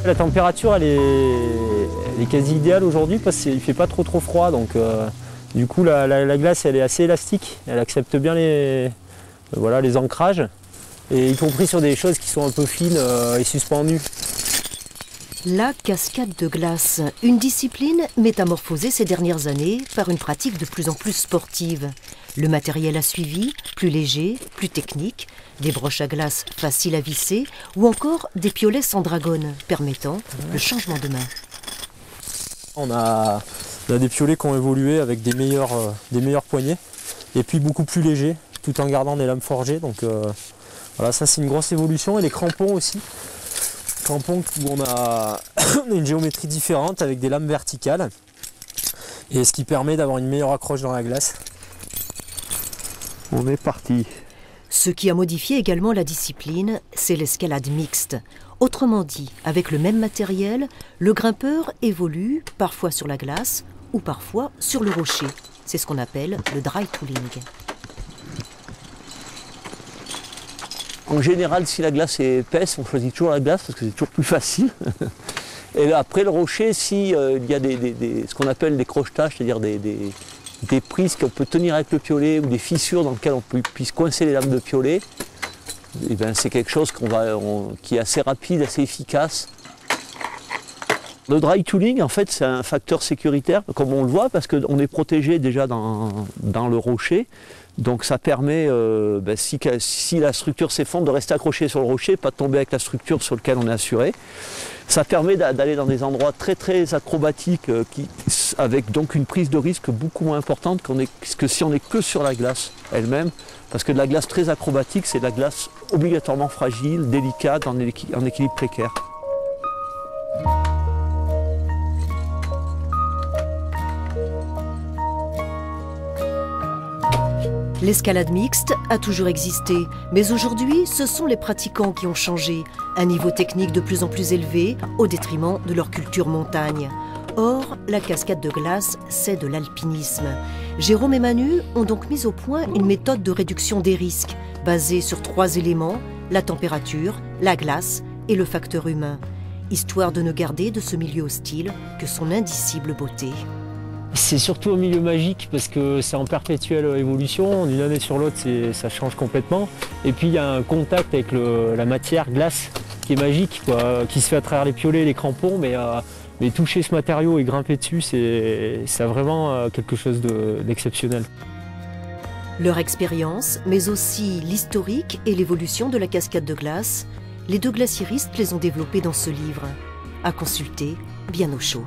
La température elle est quasi idéale aujourd'hui parce qu'il ne fait pas trop froid, donc du coup la glace elle est assez élastique, elle accepte bien les ancrages, et y compris sur des choses qui sont un peu fines et suspendues. La cascade de glace, une discipline métamorphosée ces dernières années par une pratique de plus en plus sportive. Le matériel a suivi, plus léger, plus technique, des broches à glace faciles à visser ou encore des piolets sans dragonne permettant le changement de main. On a des piolets qui ont évolué avec des meilleurs poignets et puis beaucoup plus légers tout en gardant des lames forgées. Donc voilà, ça c'est une grosse évolution. Et les crampons aussi. Crampons où on a une géométrie différente avec des lames verticales et ce qui permet d'avoir une meilleure accroche dans la glace. On est parti. Ce qui a modifié également la discipline, c'est l'escalade mixte. Autrement dit, avec le même matériel, le grimpeur évolue parfois sur la glace ou parfois sur le rocher. C'est ce qu'on appelle le dry tooling. En général, si la glace est épaisse, on choisit toujours la glace parce que c'est toujours plus facile. Et après le rocher, si il y a ce qu'on appelle des crochetages, c'est-à-dire des prises qu'on peut tenir avec le piolet ou des fissures dans lesquelles on puisse coincer les lames de piolet, et ben c'est quelque chose qui est assez rapide, assez efficace. Le dry tooling, en fait, c'est un facteur sécuritaire, comme on le voit, parce qu'on est protégé déjà dans le rocher. Donc ça permet, si la structure s'effondre, de rester accroché sur le rocher, pas de tomber avec la structure sur laquelle on est assuré. Ça permet d'aller dans des endroits très acrobatiques, avec donc une prise de risque beaucoup moins importante que si on n'est que sur la glace elle-même. Parce que de la glace très acrobatique, c'est de la glace obligatoirement fragile, délicate, en équilibre précaire. L'escalade mixte a toujours existé, mais aujourd'hui, ce sont les pratiquants qui ont changé. Un niveau technique de plus en plus élevé, au détriment de leur culture montagne. Or, la cascade de glace, c'est de l'alpinisme. Jérôme et Manu ont donc mis au point une méthode de réduction des risques, basée sur 3 éléments, la température, la glace et le facteur humain, histoire de ne garder de ce milieu hostile que son indicible beauté. C'est surtout un milieu magique parce que c'est en perpétuelle évolution, d'une année sur l'autre ça change complètement. Et puis il y a un contact avec la matière glace qui est magique, quoi, qui se fait à travers les piolets, les crampons, mais toucher ce matériau et grimper dessus, c'est vraiment quelque chose d'exceptionnel. Leur expérience, mais aussi l'historique et l'évolution de la cascade de glace, les 2 glaciéristes les ont développés dans ce livre. À consulter bien au chaud.